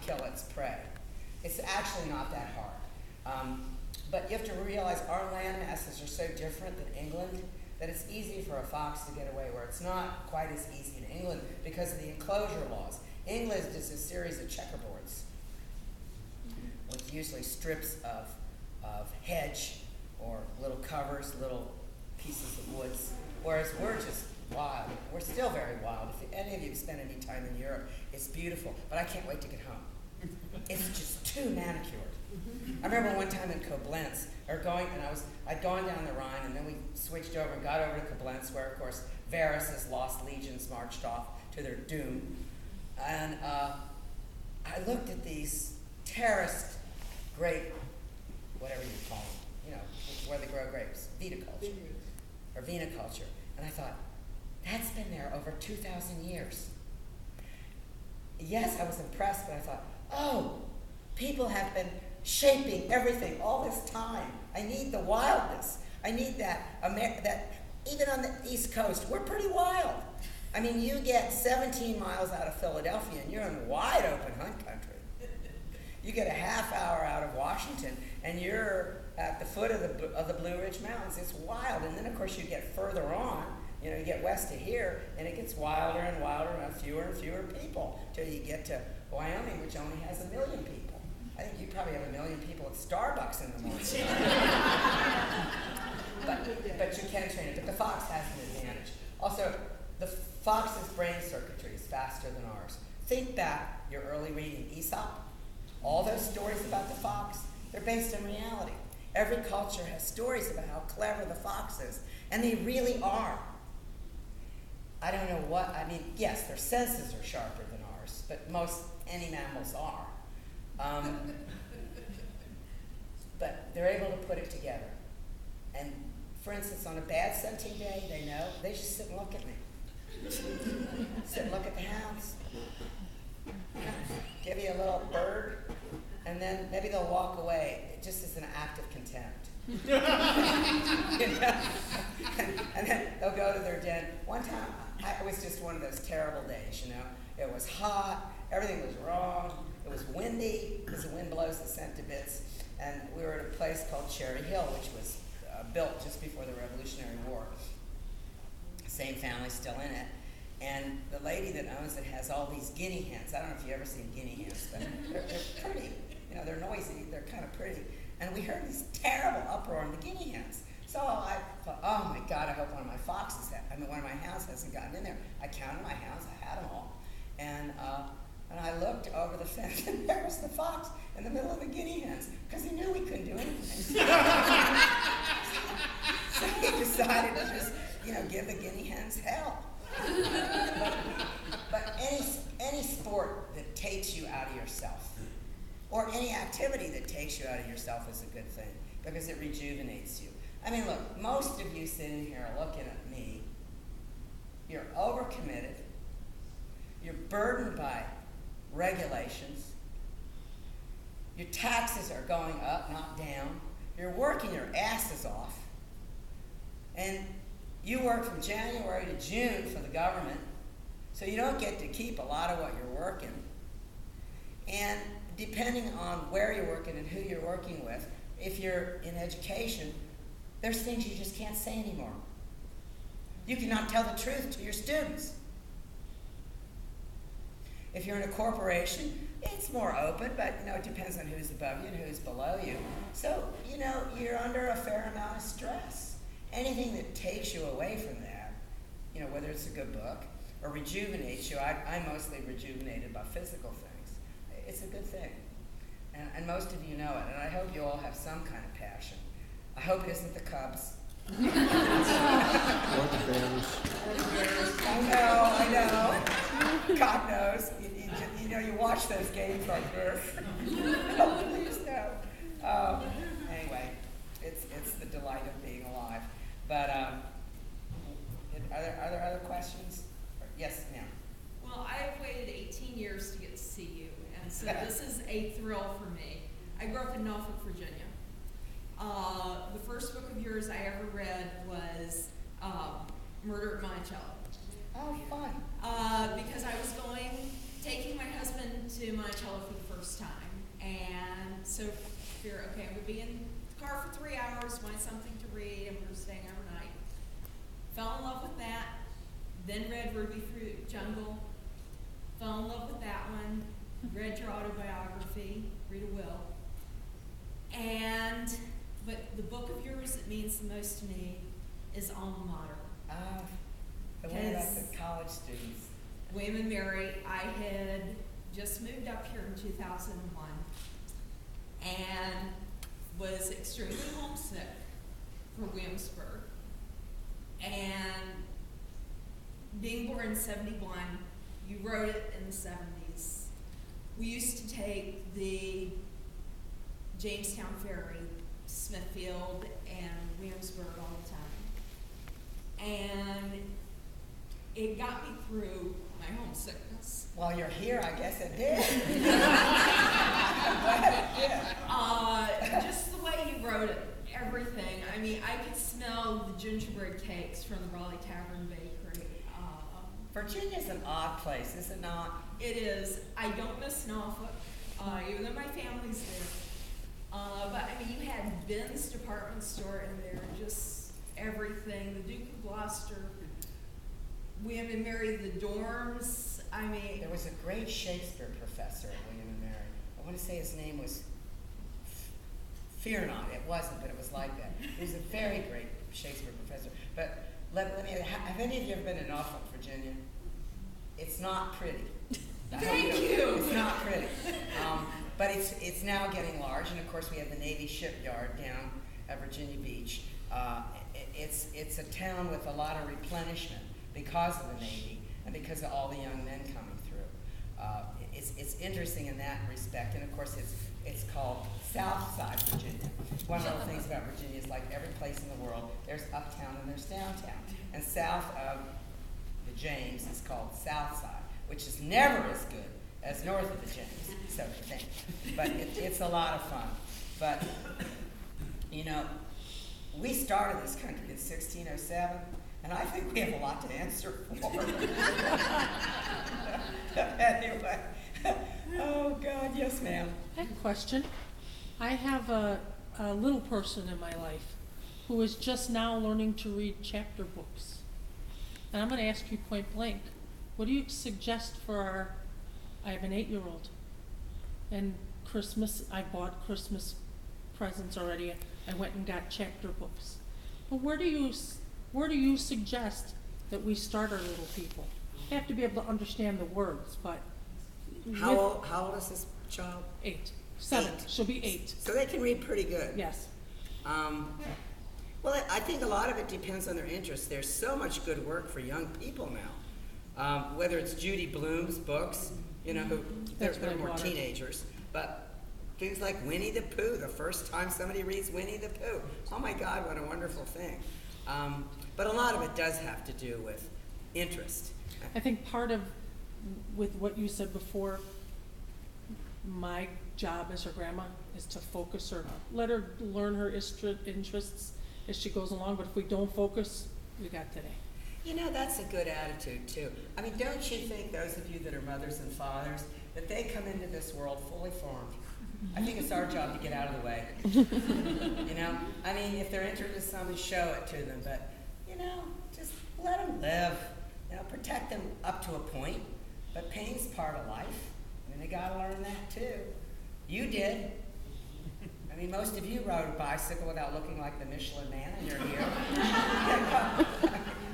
kill its prey. It's actually not that hard. But you have to realize our land masses are so different than England that it's easy for a fox to get away, where it's not quite as easy in England because of the enclosure laws. England is just a series of checkerboards with usually strips of hedge or little covers, little pieces of woods, whereas we're just wild. We're still very wild. If any of you have spent any time in Europe, it's beautiful, but I can't wait to get home. It's just too manicured. I remember one time in Koblenz, I'd gone down the Rhine, and then we switched over and got over to Koblenz, where, of course, Varus's lost legions marched off to their doom. And I looked at these terraced grape, whatever you call them, where they grow grapes, viticulture, or viniculture. And I thought, that's been there over 2,000 years. Yes, I was impressed, but I thought, oh, people have been shaping everything all this time. I need the wildness. I need that even on the East Coast, we're pretty wild. I mean, you get 17 miles out of Philadelphia and you're in wide open hunt country. You get a half hour out of Washington and you're at the foot of the Blue Ridge Mountains. It's wild. And then, of course, you get further on, you get west of here, and it gets wilder and wilder and fewer people till you get to Wyoming, which only has 1 million people. I think you probably have 1 million people at Starbucks in the morning. but you can train it. But the fox has an advantage. Also, the fox's brain circuitry is faster than ours. Think back, your early reading, Aesop. All those stories about the fox, they're based on reality. Every culture has stories about how clever the fox is, and they really are. I don't know yes, their senses are sharper than ours, but any mammals are. But they're able to put it together. And for instance, on a bad scenting day, they just sit and look at me. Sit and look at the hounds. Give you a little bird, and then maybe they'll walk away just as an act of contempt. And then they'll go to their den. One time, it was just one of those terrible days, It was hot, everything was wrong, it was windy, because the wind blows the scent to bits, and we were at a place called Cherry Hill, which was built just before the Revolutionary War. Same family still in it. And the lady that owns it has all these guinea hens. I don't know if you've ever seen guinea hens, but they're pretty. They're noisy, they're kind of pretty. And we heard this terrible uproar in the guinea hens. So I thought, oh my God, I hope one of my hounds hasn't gotten in there. I counted my hounds, I had them all. And I looked over the fence, and there was the fox in the middle of the guinea hens, because he knew we couldn't do anything. So he decided to just, give the guinea hens hell. But any sport that takes you out of yourself, or any activity that takes you out of yourself, is a good thing, because it rejuvenates you. I mean, look, most of you sitting here are looking at me. You're overcommitted. You're burdened by regulations. Your taxes are going up, not down. You're working your asses off. And you work from January to June for the government, so you don't get to keep a lot of what you're working. And depending on where you're working and who you're working with, if you're in education, there's things you just can't say anymore. You cannot tell the truth to your students. If you're in a corporation, it's more open, but it depends on who's above you and who's below you. So, you're under a fair amount of stress. Anything that takes you away from that, whether it's a good book or rejuvenates you, I'm mostly rejuvenated by physical things. It's a good thing. And most of you know it, and I hope you all have some kind of passion. I hope it isn't the Cubs. Or the Bears. I know. God knows. You watch those games like this. Oh, please no. Anyway, it's the delight of being alive. But are there other questions? Yes, ma'am. Well, I've waited 18 years to get to see you, and so this is a thrill for me. I grew up in Norfolk, Virginia. The first book of yours I ever read was Murder at Monticello. Oh, fun. Because I was taking my husband to Monticello for the first time. And so figure, okay, I'm gonna be in the car for 3 hours, find something to read, and we're staying overnight. Fell in love with that, then read Ruby Through Jungle, fell in love with that one, read your autobiography, Rita Will. But the book of yours that means the most to me is Alma Mater. The one about the college students. William and Mary, I had just moved up here in 2001 and was extremely homesick for Williamsburg. And being born in 71, you wrote it in the 70s. We used to take the Jamestown Ferry, Smithfield, and Williamsburg all the time. And it got me through my homesickness. While you're here, I guess it did. Just the way you wrote it, everything. I mean, I could smell the gingerbread cakes from the Raleigh Tavern Bakery. Virginia's an odd place, is it not? It is. I don't miss Norfolk, even though my family's there. But I mean, you had Ben's department store in there, just everything. The Duke of Gloucester, William and Mary, the dorms. I mean, there was a great Shakespeare professor at William and Mary. I want to say his name was Fear Not. It wasn't, but it was like that. He was a very great Shakespeare professor. But let me. Have any of you ever been to Norfolk, Virginia? It's not pretty. Thank you. It's not pretty. But it's now getting large, and of course we have the Navy shipyard down at Virginia Beach. It's a town with a lot of replenishment because of the Navy and because of all the young men coming through. It's interesting in that respect, and of course it's called South Side Virginia. One of the things about Virginia is like every place in the world, there's uptown and there's downtown, and south of the James is called South Side, which is never as good as north of the James, so to think. But it's a lot of fun. But, you know, we started this country in 1607, and I think we have a lot to answer for. Anyway, oh God, yes ma'am. I have a question. I have a little person in my life who is just now learning to read chapter books. And I'm going to ask you point blank, what do you suggest for I have an 8-year-old, and Christmas, I bought Christmas presents already. I went and got chapter books. But where do you suggest that we start our little people? They have to be able to understand the words, but How old is this child? 8, 7. 8. She'll be 8. So they can read pretty good. Yes. Well, I think a lot of it depends on their interests. There's so much good work for young people now. Whether it's Judy Blume's books, you know, they're more teenagers, but things like Winnie the Pooh, the first time somebody reads Winnie the Pooh, oh my God, what a wonderful thing. But a lot of it does have to do with interest. I think part of, with what you said before, my job as her grandma is to focus her, let her learn her interests as she goes along, but if we don't focus, we got today. You know, that's a good attitude too. I mean, don't you think, those of you that are mothers and fathers, that they come into this world fully formed? I think it's our job to get out of the way. You know, I mean, if they're interested in something, show it to them, but you know, just let them live. You know, protect them up to a point, but pain's part of life. I mean, they gotta learn that too. You did. I mean, most of you rode a bicycle without looking like the Michelin Man, and you're here. I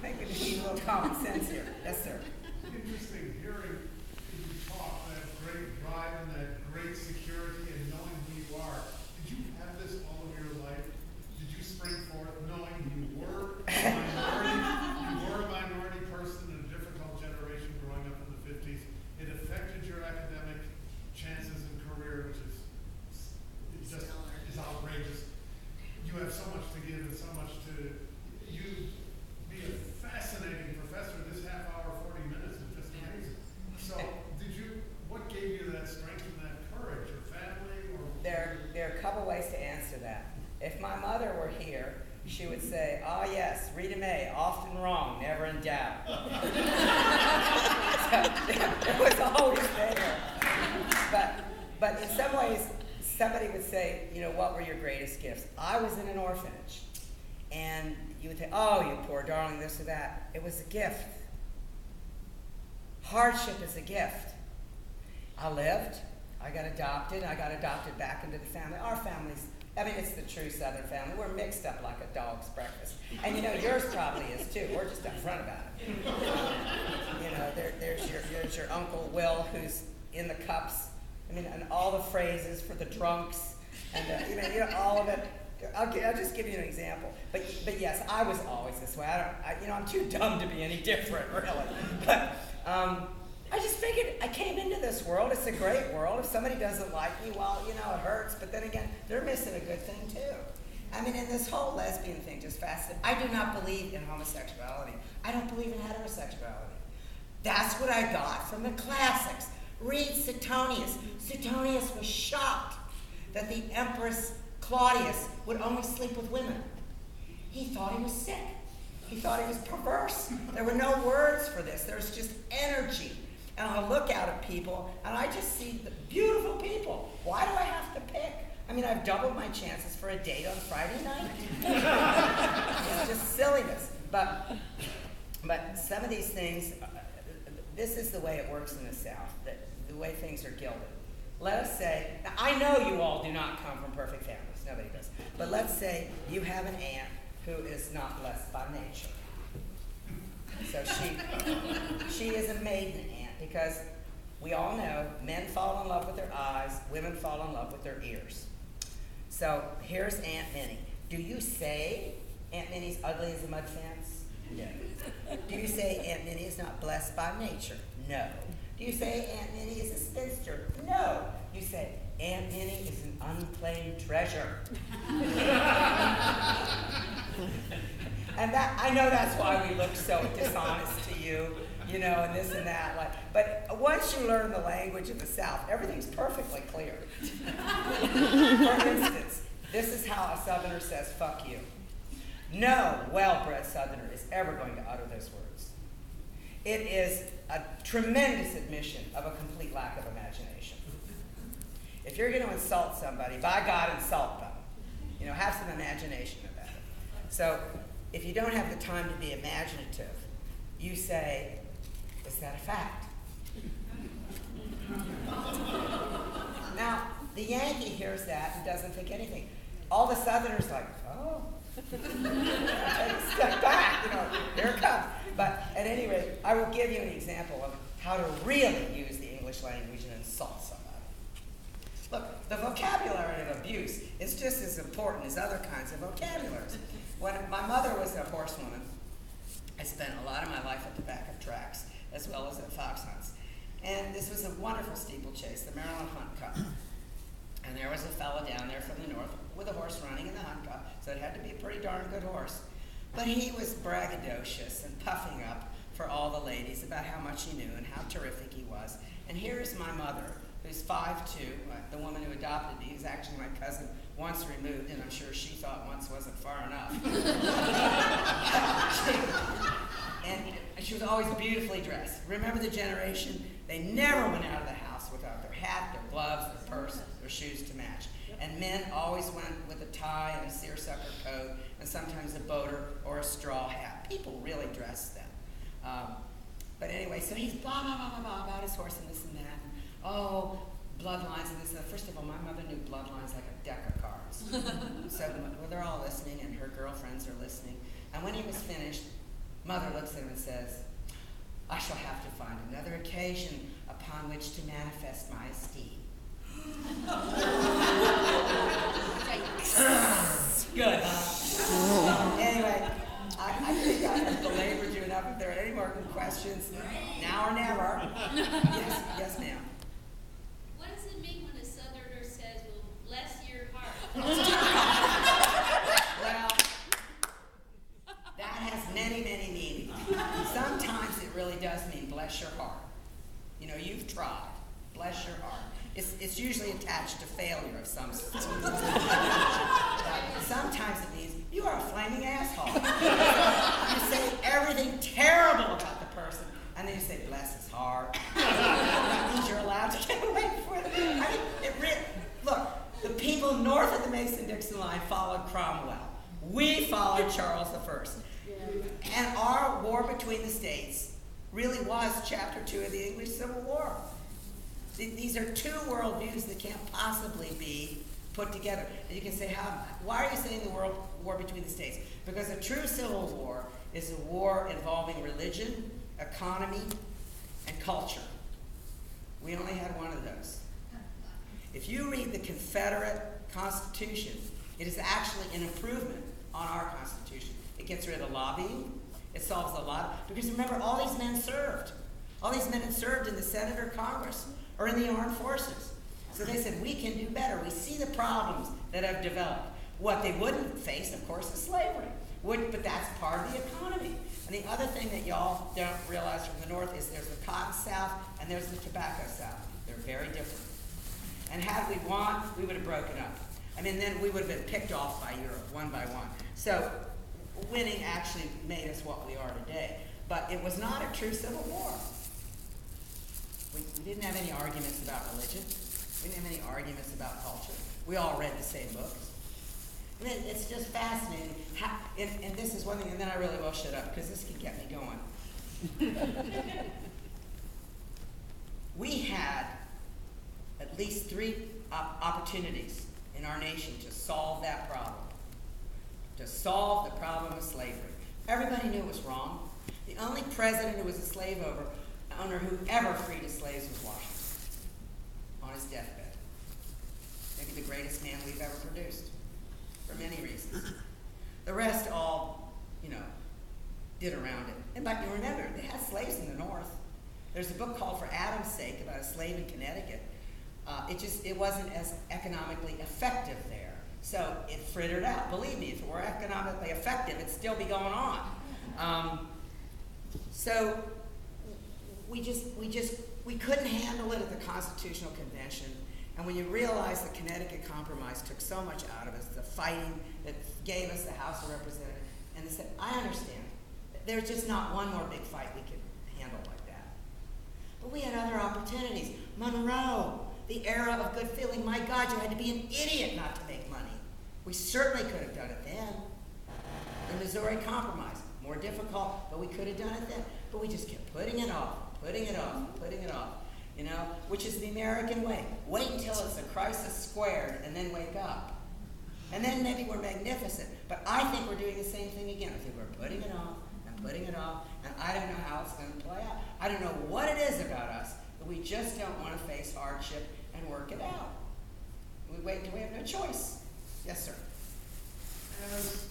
think we just need a little common sense here. Yes, sir. Interesting hearing you talk, that great drive and that great security and knowing who you are. Did you have this all of your life? Did you spring forth knowing you were a minority person in a difficult generation growing up in the 50s? It affected your academic chances and career, which is outrageous. You have so much to give and so much to you be a fascinating professor. This half hour, 40 minutes but in some ways, somebody would say, you know, what were your greatest gifts? I was in an orphanage. And you would think, oh, you poor darling, this or that. It was a gift. Hardship is a gift. I lived. I got adopted back into the family. Our family's, I mean, it's the true Southern family. We're mixed up like a dog's breakfast. And you know, yours probably is too. We're just upfront about it. You know, there's your Uncle Will who's in the cups. I mean, and all the phrases for the drunks. And, you know, all of it. I'll just give you an example. But yes, I was always this way. I'm too dumb to be any different, really. But I just figured I came into this world. It's a great world. If somebody doesn't like me, well, you know, it hurts. But then again, they're missing a good thing, too. I mean, in this whole lesbian thing just fascinating. I do not believe in homosexuality. I don't believe in heterosexuality. That's what I got from the classics. Read Suetonius. Suetonius was shocked that the Empress Claudius would only sleep with women. He thought he was sick. He thought he was perverse. There were no words for this. There's just energy. And I look out at people, and I just see the beautiful people. Why do I have to pick? I mean, I've doubled my chances for a date on Friday night. It's just silliness. But some of these things, this is the way it works in the South, the way things are gilded. Let us say, now I know you all do not come from perfect families. Nobody does. But let's say you have an aunt who is not blessed by nature. So she is a maiden aunt, because we all know men fall in love with their eyes, women fall in love with their ears. So here's Aunt Minnie. Do you say Aunt Minnie's ugly as a mud fence? No. Do you say Aunt Minnie is not blessed by nature? No. Do you say Aunt Minnie is a spinster? No. You say Aunt Minnie is an unclaimed treasure. And that, I know that's why we look so dishonest to you, you know, and this and that. But once you learn the language of the South, everything's perfectly clear. For instance, this is how a Southerner says, fuck you. No well-bred Southerner is ever going to utter those words. It is a tremendous admission of a complete lack of imagination. If you're going to insult somebody, by God, insult them. You know, have some imagination about it. So, if you don't have the time to be imaginative, you say, is that a fact? Now, the Yankee hears that and doesn't think anything. All the Southerners are like, oh. Take a step back, you know, here it comes. But at any rate, I will give you an example of how to really use the English language and insult somebody. Look, the vocabulary of abuse is just as important as other kinds of vocabularies. When my mother was a horsewoman, I spent a lot of my life at the back of tracks, as well as at fox hunts. And this was a wonderful steeplechase, the Maryland Hunt Cup. And there was a fellow down there from the north with a horse running in the Hunt Cup, so it had to be a pretty darn good horse. But he was braggadocious and puffing up for all the ladies about how much he knew and how terrific he was. And here's my mother, who's 5'2", the woman who adopted me, who's actually my cousin once removed, and I'm sure she thought once wasn't far enough. And she was always beautifully dressed. Remember the generation? They never went out of the house without their hat, their gloves, their purse, their shoes to match. And men always went with a tie and a seersucker coat, and sometimes a boater or a straw hat. People really dressed them. But anyway, so he's blah, blah, blah, blah, blah about his horse and this and that. And, oh, bloodlines and this and that. First of all, my mother knew bloodlines like a deck of cards. So well, they're all listening, and her girlfriends are listening. And when he was finished, Mother looks at him and says, I shall have to find another occasion upon which to manifest my esteem. Good, huh? Anyway, I think I have belabored you enough. If there are any more questions, now or never. Yes, ma'am. What does it mean when a Southerner says, well, bless your heart? Well, that has many, many meanings. Sometimes it really does mean bless your heart. You know, you've tried. Bless your heart. It's usually attached to failure of some sort. Sometimes it means you are a flaming asshole. You say everything terrible about the person, and then you say, bless his heart. That means you're allowed to get away with it. I mean, it line followed Cromwell. We followed Charles I. And our war between the states really was chapter 2 of the English Civil War. These are two worldviews that can't possibly be put together. And you can say, why are you saying the war between the states? Because a true civil war is a war involving religion, economy, and culture. We only had one of those. If you read the Confederate Constitution, it is actually an improvement on our Constitution. It gets rid of lobbying. It solves a lot. Because remember, all these men served. All these men had served in the Senate or Congress or in the armed forces. So they said, we can do better. We see the problems that have developed. What they wouldn't face, of course, is slavery. But that's part of the economy. And the other thing that y'all don't realize from the North is there's the Cotton South and there's the Tobacco South. They're very different. And had we won, we would have broken up. I mean, then we would have been picked off by Europe, one by one. So winning actually made us what we are today. But it was not a true civil war. We didn't have any arguments about religion. We didn't have any arguments about culture. We all read the same books. And it's just fascinating. And this is one thing, and then I really will shut up, because this could get me going. We had at least 3 opportunities in our nation to solve that problem, to solve the problem of slavery. Everybody knew it was wrong. The only president who was a slave owner who ever freed his slaves was Washington on his deathbed. Maybe the greatest man we've ever produced, for many reasons. The rest all, did around it. And but you remember, they had slaves in the North. There's a book called For Adam's Sake about a slave in Connecticut. It wasn't as economically effective there. So it frittered out. Believe me, if it were economically effective, it'd still be going on. So we couldn't handle it at the Constitutional Convention. And when you realize the Connecticut Compromise took so much out of us, the fighting that gave us the House of Representatives, and they said, I understand. There's just not one more big fight we could handle like that. But we had other opportunities. Monroe, the era of good feeling. My God, you had to be an idiot not to make money. We certainly could have done it then. The Missouri Compromise, more difficult, but we could have done it then. But we just kept putting it off, putting it off, putting it off, which is the American way. Wait until it's a crisis squared and then wake up. And then maybe we're magnificent. But I think we're doing the same thing again. I think we're putting it off and putting it off, and I don't know how it's going to play out. I don't know what it is about us, but we just don't want to face hardship and work it out. We wait until we have no choice. Yes, sir. As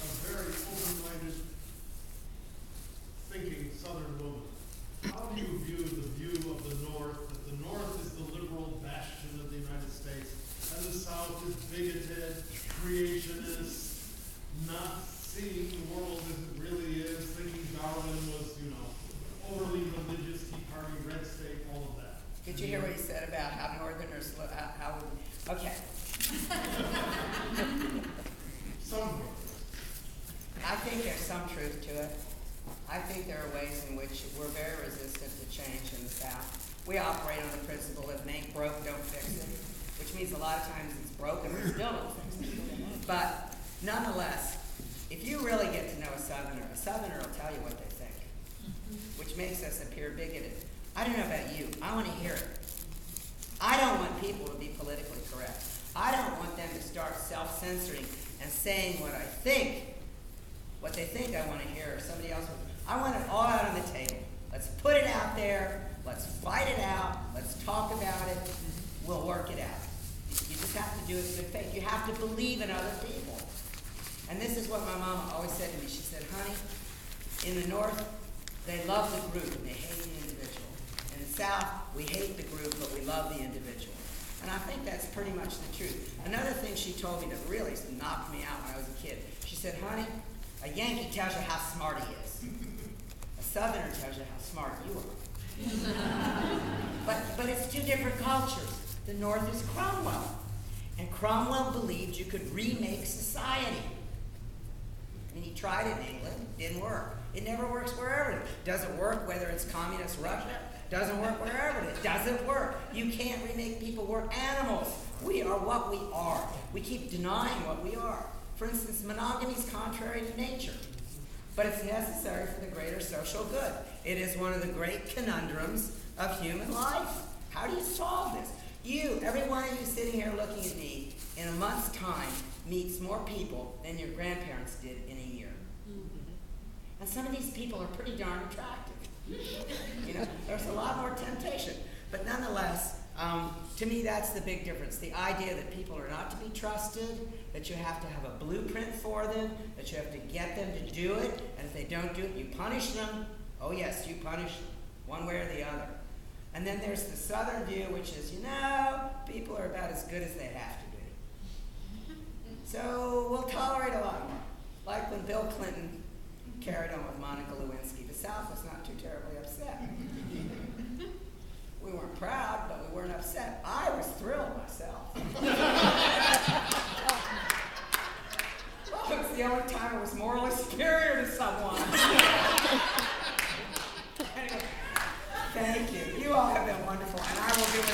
a very open-minded, thinking Southern woman, how do you view the view of the North, that the North is the liberal bastion of the United States, and the South is bigoted, creationist, not seeing the world as it really is, thinking Darwin was, overly religious, Tea Party, red state, all of that? Did you hear what he said about how Northerners, okay. Some. I think there's some truth to it. I think there are ways in which we're very resistant to change in the South. We operate on the principle if it ain't broke, don't fix it, which means a lot of times it's broken, we still don't fix it. But nonetheless, if you really get to know a Southerner will tell you what they think, which makes us appear bigoted. I don't know about you. I want to hear it. I don't want people to be politically correct. I don't want them to start self-censoring and saying what they think I want to hear, or somebody else. I want it all out on the table. Let's put it out there. Let's fight it out. Let's talk about it. We'll work it out. You just have to do it in good faith. You have to believe in other people. And this is what my mama always said to me. She said, honey, in the North, they love the group and they hate the individual. In the South, we hate the group, but we love the individual. And I think that's pretty much the truth. Another thing she told me that really knocked me out when I was a kid, she said, honey, a Yankee tells you how smart he is. A Southerner tells you how smart you are. But it's two different cultures. The North is Cromwell. And Cromwell believed you could remake society. I mean, he tried it in England. Didn't work. It never works wherever. Does it work whether it's communist Russia? Doesn't work wherever it is. Doesn't work. You can't remake people. We're animals. We are what we are. We keep denying what we are. For instance, monogamy is contrary to nature, but it's necessary for the greater social good. It is one of the great conundrums of human life. How do you solve this? You, every one of you sitting here looking at me, in a month's time, meets more people than your grandparents did in a year. And some of these people are pretty darn attractive. You know, there's a lot more temptation. But nonetheless, to me, that's the big difference. The idea that people are not to be trusted, that you have to have a blueprint for them, that you have to get them to do it, and if they don't do it, you punish them. Oh yes, you punish them, one way or the other. And then there's the southern view, which is, you know, people are about as good as they have to be. So we'll tolerate a lot more. Like when Bill Clinton carried on with Monica Lewinsky, the South was not too terribly upset. We weren't proud, but we weren't upset. I was thrilled myself. Well, it was the only time I was morally superior to someone. Anyway, thank you. You all have been wonderful, and I will do it